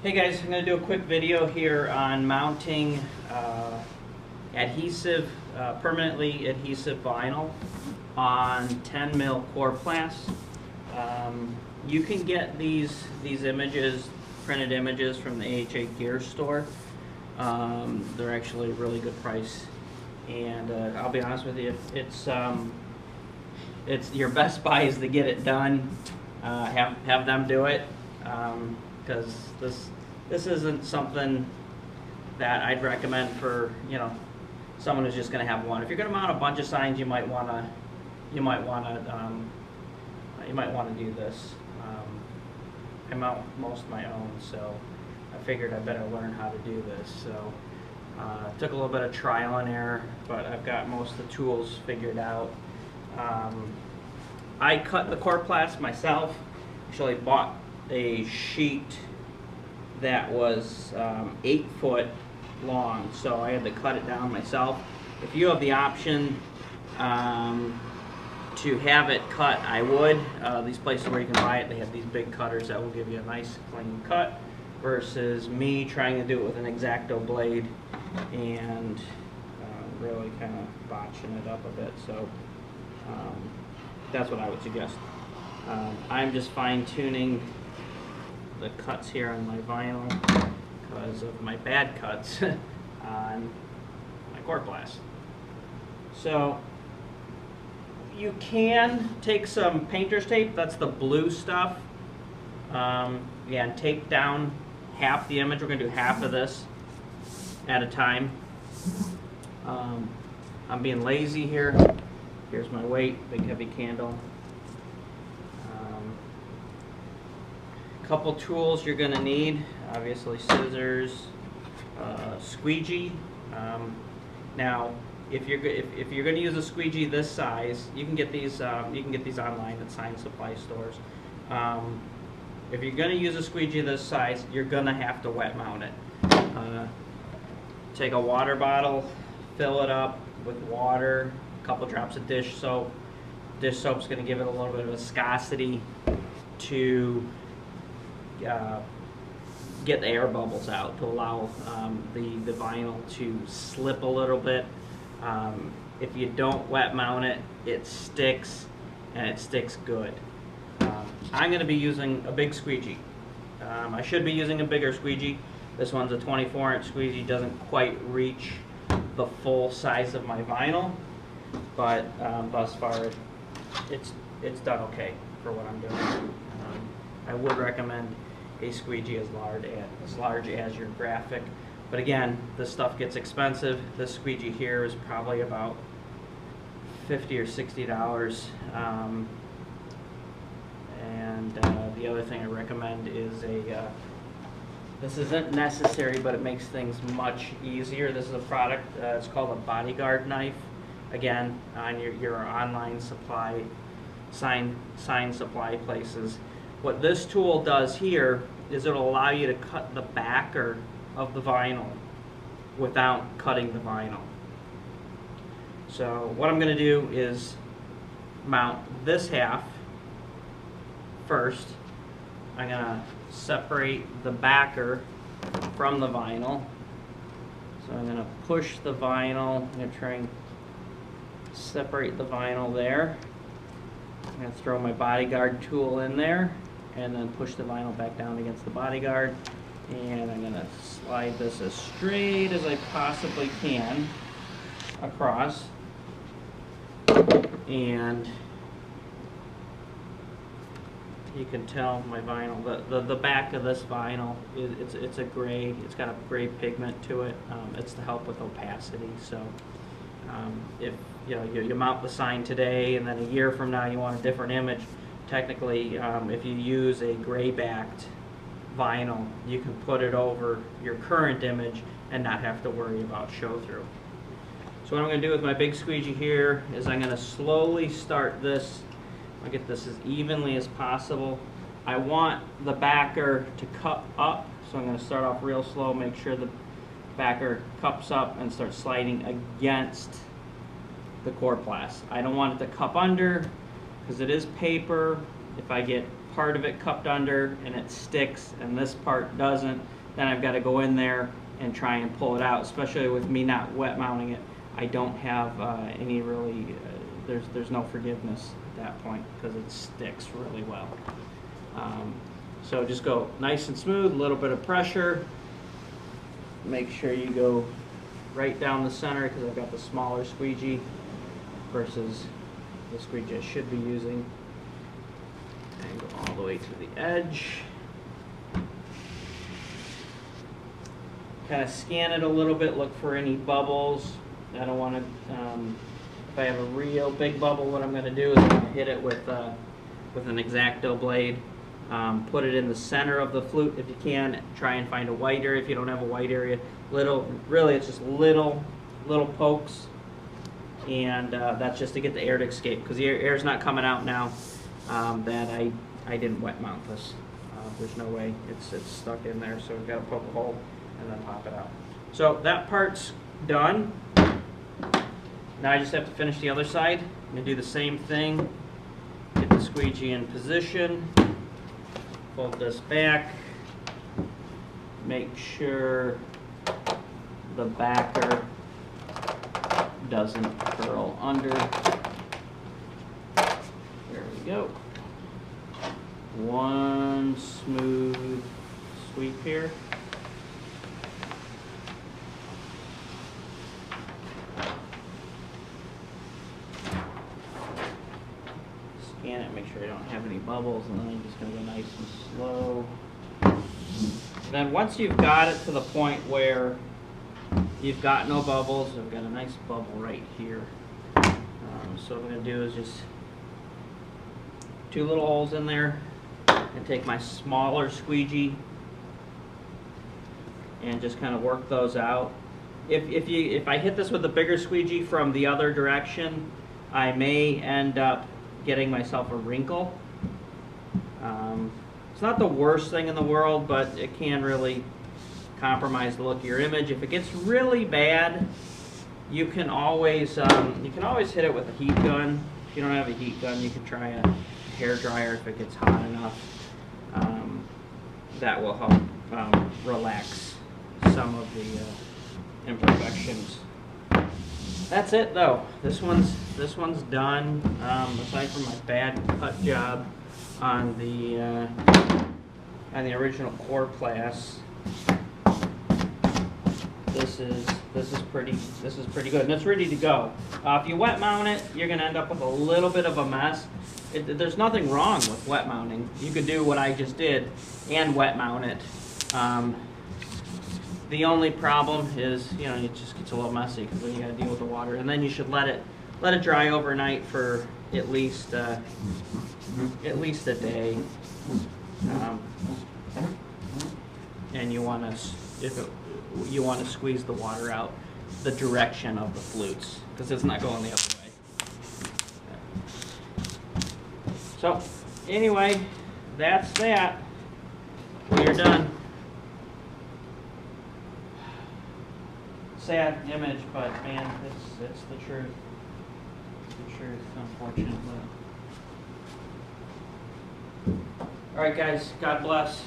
Hey guys, I'm going to do a quick video here on mounting adhesive, permanently adhesive vinyl on 10 mil Corplast. You can get these images, printed images from the AHA gear store. They're actually a really good price, and I'll be honest with you, it's your best buy is to get it done. Have them do it, because this isn't something that I'd recommend for someone who's just going to have one. If you're going to mount a bunch of signs, you might want to do this. I mount most of my own, so I figured I better learn how to do this. So it took a little bit of trial and error, but I've got most of the tools figured out. I cut the Corplast myself. Actually bought a sheet that was 8 foot long, so I had to cut it down myself. If you have the option to have it cut, I would. These places where you can buy it, they have these big cutters that will give you a nice clean cut, versus me trying to do it with an X-Acto blade and really kind of botching it up a bit. So that's what I would suggest. I'm just fine-tuning the cuts here on my vinyl because of my bad cuts on my Corplast. So you can take some painter's tape, that's the blue stuff, and tape down half the image. We're going to do half of this at a time. I'm being lazy here. Here's my weight, big heavy candle. Couple tools you're going to need, obviously scissors, squeegee. Now, if you're going to use a squeegee this size, you can get these online at science supply stores. If you're going to use a squeegee this size, you're going to have to wet mount it. Take a water bottle, fill it up with water, a couple drops of dish soap. Dish soap's going to give it a little bit of viscosity to get the air bubbles out, to allow the vinyl to slip a little bit. If you don't wet mount it, it sticks, and it sticks good. I'm going to be using a big squeegee. I should be using a bigger squeegee. This one's a 24-inch squeegee, doesn't quite reach the full size of my vinyl, but thus far it's done okay for what I'm doing. I would recommend a squeegee as large as your graphic, but again, this stuff gets expensive. This squeegee here is probably about $50 or $60, and the other thing I recommend is this isn't necessary, but it makes things much easier. This is a product, it's called a bodyguard knife. Again, on your online supply, sign supply places. What this tool does here is it'll allow you to cut the backer of the vinyl without cutting the vinyl. So what I'm going to do is mount this half first. I'm going to separate the backer from the vinyl. So I'm going to push the vinyl. I'm going to try and separate the vinyl there. I'm going to throw my bodyguard tool in there, and then push the vinyl back down against the bodyguard. And I'm going to slide this as straight as I possibly can across. And you can tell my vinyl, the back of this vinyl, it's a gray, it's got a gray pigment to it. It's to help with opacity. So if you mount the sign today and then a year from now you want a different image, technically, if you use a gray-backed vinyl, you can put it over your current image and not have to worry about show-through. So what I'm going to do with my big squeegee here is I'm going to slowly start this. I'll get this as evenly as possible. I want the backer to cup up, so I'm going to start off real slow, make sure the backer cups up and start sliding against the Corplast. I don't want it to cup under, because it is paper. If I get part of it cupped under and it sticks and this part doesn't, then I've got to go in there and try and pull it out, especially with me not wet mounting it. I don't have any really, there's no forgiveness at that point because it sticks really well. So just go nice and smooth, a little bit of pressure. Make sure you go right down the center because I've got the smaller squeegee versus the squeegee I should be using. And go all the way to the edge. Kind of scan it a little bit, look for any bubbles. I don't want to, if I have a real big bubble, what I'm going to do is I'm going to hit it with an X-Acto blade. Put it in the center of the flute if you can. Try and find a white area if you don't have a white area. Really it's just little pokes, and that's just to get the air to escape because the air's not coming out now that I didn't wet mount this. There's no way it's stuck in there, so we've got to poke a hole and then pop it out. So that part's done. Now I just have to finish the other side. I'm going to do the same thing. Get the squeegee in position. Fold this back. Make sure the backer doesn't curl under. There we go. One smooth sweep here. Scan it, make sure I don't have any bubbles, and then I'm just going to go nice and slow. Then once you've got it to the point where you've got no bubbles, I've got a nice bubble right here. So what I'm going to do is just 2 little holes in there and take my smaller squeegee and just kind of work those out. If I hit this with a bigger squeegee from the other direction, I may end up getting myself a wrinkle. It's not the worst thing in the world, but it can really compromise the look of your image. If it gets really bad, you can always hit it with a heat gun. If you don't have a heat gun, you can try a hair dryer if it gets hot enough. That will help relax some of the imperfections. That's it though. This one's done. Aside from my bad cut job on the original Corplast, this is pretty good, and it's ready to go. If you wet mount it, you're going to end up with a little bit of a mess. There's nothing wrong with wet mounting. You could do what I just did and wet mount it. The only problem is, it just gets a little messy because then you got to deal with the water, and then you should let it dry overnight for at least a day. And you want to squeeze the water out the direction of the flutes because it's not going the other way. So anyway, that's that. We are done. Sad image, but man, it's the truth. The truth, unfortunately. All right, guys. God bless.